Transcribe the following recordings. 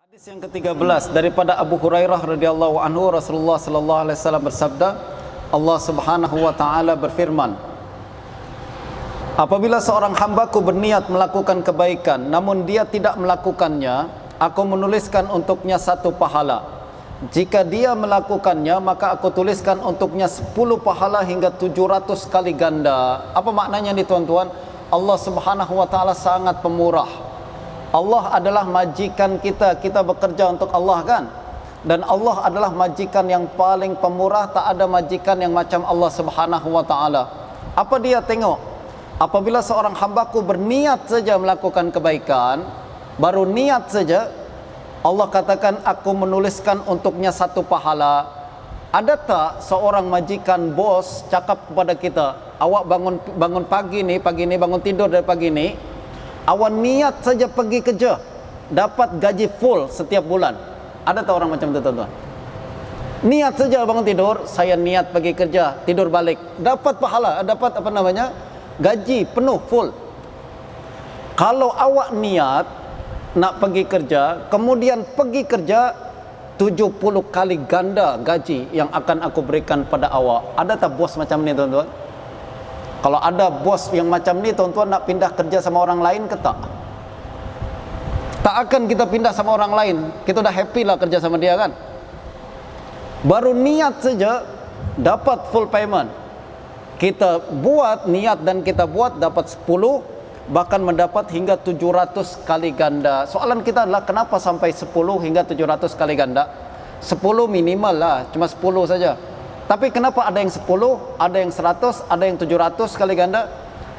Hadis yang ke-13 daripada Abu Hurairah radhiyallahu anhu, Rasulullah sallallahu alaihi wasallam bersabda, Allah Subhanahu wa taala berfirman, apabila seorang hambaku berniat melakukan kebaikan namun dia tidak melakukannya, aku menuliskan untuknya satu pahala. Jika dia melakukannya, maka aku tuliskan untuknya 10 pahala hingga 700 kali ganda. Apa maknanya nih tuan-tuan? Allah Subhanahu wa taala sangat pemurah. Allah adalah majikan kita, kita bekerja untuk Allah kan? Dan Allah adalah majikan yang paling pemurah, tak ada majikan yang macam Allah Subhanahu wa taala. Apa dia tengok? Apabila seorang hambaku berniat saja melakukan kebaikan, baru niat saja, Allah katakan aku menuliskan untuknya satu pahala. Ada tak seorang majikan bos cakap kepada kita, awak bangun pagi ni bangun tidur dari pagi ni, awak niat saja pergi kerja, dapat gaji full setiap bulan. Ada tak orang macam itu tuan-tuan? Niat saja bangun tidur, saya niat pergi kerja, tidur balik, dapat pahala, dapat gaji penuh full. Kalau awak niat nak pergi kerja, kemudian pergi kerja, 70 kali ganda gaji yang akan aku berikan pada awak. Ada tak bos macam ni tuan-tuan? Kalau ada bos yang macam ni, tuan-tuan nak pindah kerja sama orang lain ke tak? Tak akan kita pindah sama orang lain. Kita dah happy lah kerja sama dia kan? Baru niat saja dapat full payment. Kita buat niat dan kita buat dapat 10, bahkan mendapat hingga 700 kali ganda. Soalan kita adalah kenapa sampai 10 hingga 700 kali ganda? 10 minimal lah, cuma 10 saja. Tapi kenapa ada yang 10, ada yang 100, ada yang 700 kali ganda?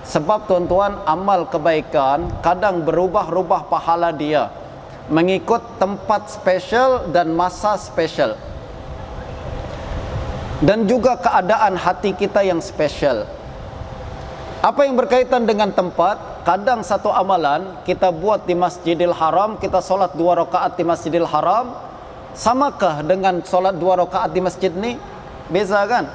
Sebab tuan-tuan, amal kebaikan kadang berubah-ubah pahala dia mengikut tempat spesial dan masa spesial, dan juga keadaan hati kita yang spesial. Apa yang berkaitan dengan tempat, kadang satu amalan kita buat di Masjidil Haram, kita solat 2 rakaat di Masjidil Haram, samakah dengan solat 2 rakaat di masjid ni? Beza kan?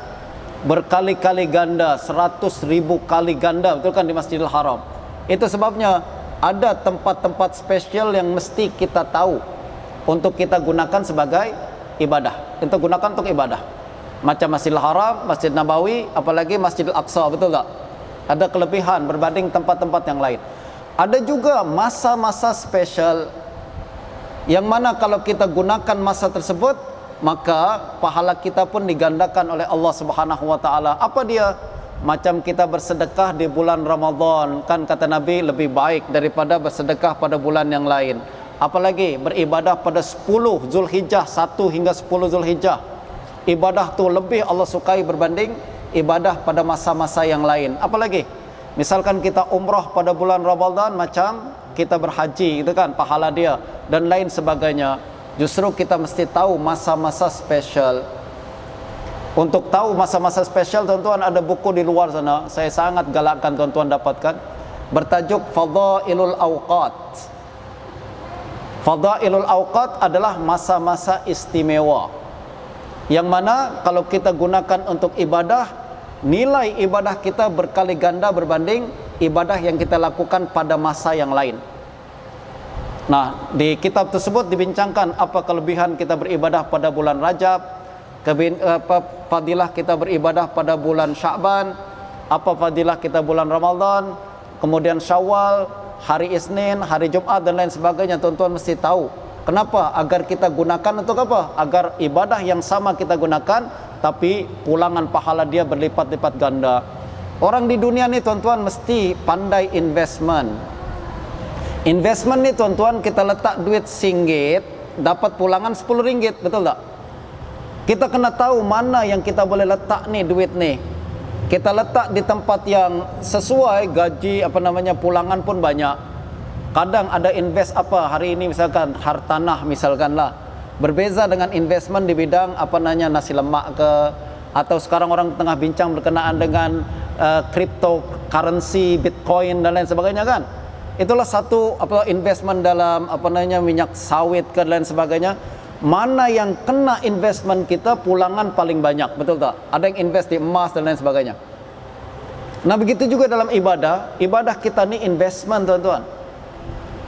Berkali-kali ganda, 100.000 kali ganda, betul kan, di Masjidil Haram. Itu sebabnya ada tempat-tempat spesial yang mesti kita tahu untuk kita gunakan sebagai ibadah. Kita gunakan untuk ibadah. Macam Masjidil Haram, Masjid Nabawi, apalagi Masjidil Aqsa, betul tak? Ada kelebihan berbanding tempat-tempat yang lain. Ada juga masa-masa spesial yang mana kalau kita gunakan masa tersebut, maka pahala kita pun digandakan oleh Allah Subhanahu wa taala. Apa dia? Macam kita bersedekah di bulan Ramadan, kan kata Nabi lebih baik daripada bersedekah pada bulan yang lain. Apalagi beribadah pada 10 Zulhijjah, 1 hingga 10 Zulhijjah. Ibadah tu lebih Allah sukai berbanding ibadah pada masa-masa yang lain. Apalagi misalkan kita umrah pada bulan Ramadan, macam kita berhaji, itu kan pahala dia dan lain sebagainya. Justru kita mesti tahu masa-masa spesial. Untuk tahu masa-masa spesial, tuan-tuan, ada buku di luar sana, saya sangat galakkan tuan-tuan dapatkan, bertajuk Fadailul Awqat. Fadailul Awqat adalah masa-masa istimewa, yang mana kalau kita gunakan untuk ibadah, nilai ibadah kita berkali ganda berbanding ibadah yang kita lakukan pada masa yang lain. Nah, di kitab tersebut dibincangkan apa kelebihan kita beribadah pada bulan Rajab, fadilah kita beribadah pada bulan Sya'ban, apa fadilah kita bulan Ramadan, kemudian Syawal, hari Isnin, hari Jumat dan lain sebagainya. Tuan-tuan mesti tahu. Kenapa? Agar kita gunakan untuk apa? Agar ibadah yang sama kita gunakan, tapi pulangan pahala dia berlipat-lipat ganda. Orang di dunia ni tuan-tuan mesti pandai investment. Investment ni tuan-tuan, kita letak duit RM1, dapat pulangan RM10, betul tak? Kita kena tahu mana yang kita boleh letak ni duit ni. Kita letak di tempat yang sesuai, gaji pulangan pun banyak. Kadang ada invest apa hari ini, misalkan hartanah misalkan lah, berbeza dengan investment di bidang nasi lemak ke, atau sekarang orang tengah bincang berkenaan dengan cryptocurrency, bitcoin dan lain sebagainya kan. Itulah satu investment dalam minyak sawit ke dan lain sebagainya. Mana yang kena investment kita pulangan paling banyak, betul tak? Ada yang invest di emas dan lain sebagainya. Nah, begitu juga dalam ibadah. Ibadah kita ni investment tuan-tuan.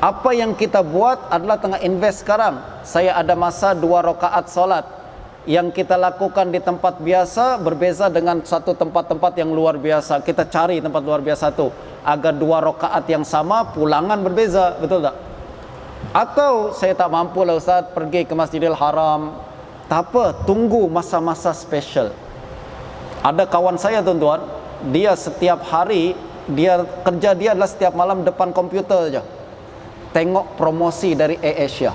Apa yang kita buat adalah tengah invest sekarang. Saya ada masa 2 rakaat solat. Yang kita lakukan di tempat biasa berbeza dengan satu tempat-tempat yang luar biasa. Kita cari tempat luar biasa tu agar 2 rakaat yang sama, pulangan berbeza, betul tak? Atau saya tak mampu lah Ustaz pergi ke Masjidil Haram. Tak apa, tunggu masa-masa special. Ada kawan saya tuan-tuan, dia setiap hari, kerja dia adalah setiap malam depan komputer saja, tengok promosi dari AirAsia.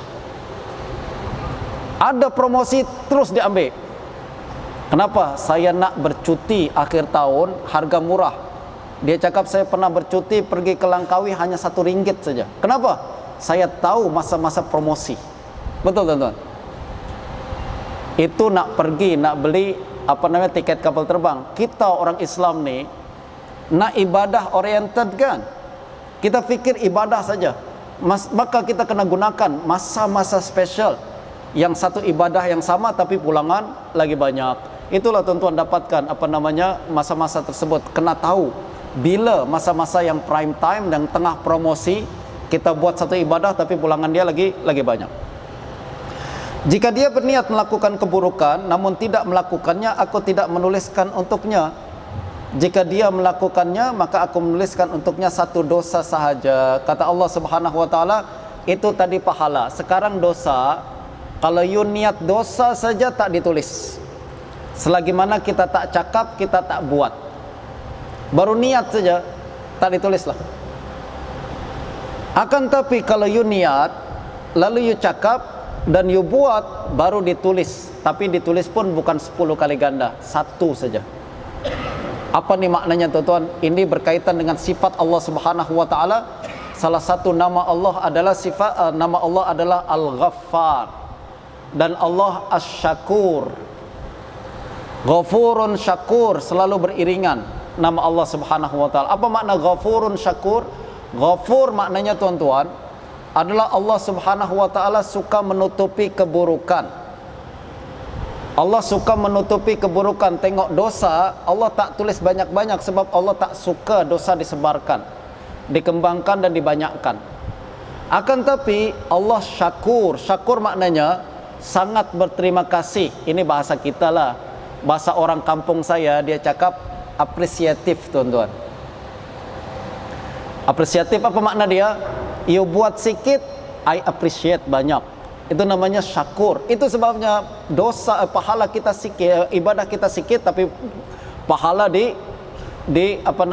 Ada promosi terus diambil. Kenapa? Saya nak bercuti akhir tahun, harga murah. Dia cakap saya pernah bercuti pergi ke Langkawi hanya RM1 saja. Kenapa? Saya tahu masa-masa promosi. Betul tuan-tuan. Itu nak pergi, nak beli tiket kapal terbang. Kita orang Islam ni nak ibadah oriented kan? Kita fikir ibadah saja. Maka kita kena gunakan masa-masa special. Yang satu ibadah yang sama tapi pulangan lagi banyak. Itulah tuan-tuan dapatkan masa-masa tersebut. Kena tahu bila masa-masa yang prime time dan tengah promosi, kita buat satu ibadah tapi pulangan dia lagi banyak. Jika dia berniat melakukan keburukan namun tidak melakukannya, aku tidak menuliskan untuknya. Jika dia melakukannya, maka aku menuliskan untuknya satu dosa sahaja. Kata Allah Subhanahu wa taala, itu tadi pahala. Sekarang dosa, kalau you niat dosa saja tak ditulis. Selagi mana kita tak cakap, kita tak buat. Baru niat saja tak ditulis lah. Akan tapi kalau you niat, lalu you cakap dan you buat, baru ditulis. Tapi ditulis pun bukan 10 kali ganda, 1 saja. Apa nih maknanya tuan-tuan? Ini berkaitan dengan sifat Allah Subhanahu wa taala. Salah satu nama Allah adalah nama Allah adalah Al-Ghaffar dan Allah Asy-Syakur. Ghafurun Syakur selalu beriringan nama Allah Subhanahu wa taala. Apa makna Ghafurun Syakur? Ghafur maknanya tuan-tuan adalah Allah Subhanahu wa taala suka menutupi keburukan. Allah suka menutupi keburukan. Tengok dosa, Allah tak tulis banyak-banyak sebab Allah tak suka dosa disebarkan, dikembangkan dan dibanyakkan. Akan tapi Allah Syakur. Syakur maknanya sangat berterima kasih. Ini bahasa kita lah. Bahasa orang kampung saya, dia cakap apresiatif tuan-tuan. Apresiatif apa makna dia? You buat sikit, I appreciate banyak. Itu namanya syakur. Itu sebabnya pahala kita sikit, ibadah kita sikit, tapi pahala dilipat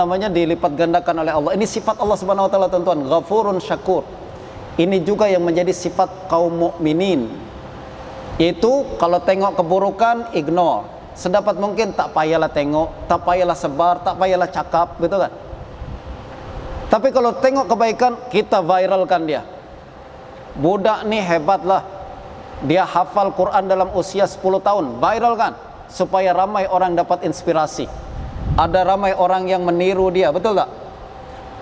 gandakan oleh Allah. Ini sifat Allah Subhanahu wa taala tuan-tuan, Ghafurun Syakur. Ini juga yang menjadi sifat kaum mukminin. Itu kalau tengok keburukan, ignore. Sedapat mungkin tak payahlah tengok, tak payahlah sebar, tak payahlah cakap, betul kan? Tapi kalau tengok kebaikan, kita viralkan dia. Budak ni hebatlah, dia hafal Quran dalam usia 10 tahun, viralkan supaya ramai orang dapat inspirasi. Ada ramai orang yang meniru dia, betul tak?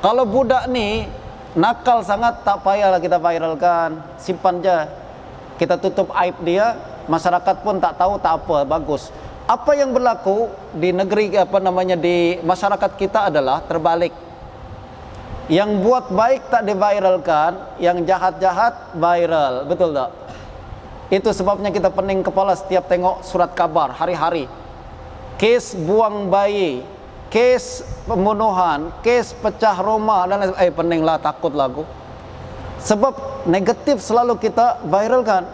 Kalau budak ni nakal sangat, tak payahlah kita viralkan, simpan je. Kita tutup aib dia, masyarakat pun tak tahu, tak apa, bagus. Apa yang berlaku di negeri di masyarakat kita adalah terbalik. Yang buat baik tak diviralkan, yang jahat-jahat viral, betul tak? Itu sebabnya kita pening kepala setiap tengok surat kabar hari-hari. Kes buang bayi, kes pembunuhan, kes pecah rumah dan peninglah, takutlah aku. Sebab negatif selalu kita viralkan,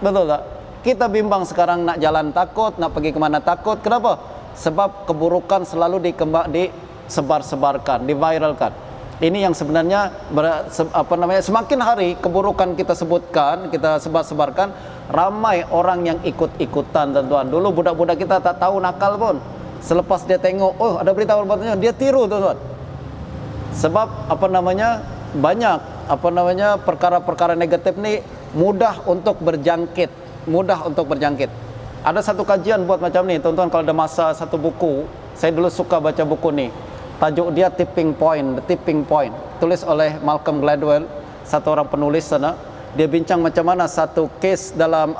betul tak? Kita bimbang sekarang nak jalan takut, nak pergi ke mana takut. Kenapa? Sebab keburukan selalu disebar-sebarkan, diviralkan. Ini yang sebenarnya semakin hari keburukan kita sebutkan, kita sebar-sebarkan, ramai orang yang ikut-ikutan tuan-tuan. Dulu budak-budak kita tak tahu nakal pun. Selepas dia tengok, oh ada berita perbuatannya, dia tiru tuan-tuan. Sebab banyak perkara-perkara negatif ni mudah untuk berjangkit, Ada satu kajian buat macam ni tuan-tuan, kalau ada masa satu buku, saya dulu suka baca buku ni. Tajuk dia The Tipping Point, tulis oleh Malcolm Gladwell, satu orang penulis sana. Dia bincang macam mana satu kes dalam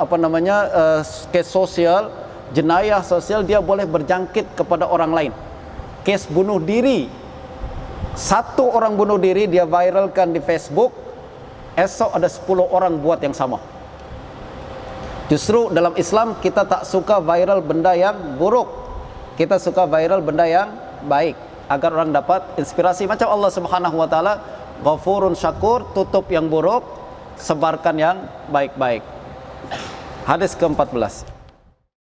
kes sosial, jenayah sosial, dia boleh berjangkit kepada orang lain. Kes bunuh diri, satu orang bunuh diri dia viralkan di Facebook, esok ada 10 orang buat yang sama. Justru dalam Islam kita tak suka viral benda yang buruk, kita suka viral benda yang baik, agar orang dapat inspirasi. Macam Allah Subhanahu wa taala, Ghafurun Syakur, tutup yang buruk, sebarkan yang baik-baik. Hadis ke-14.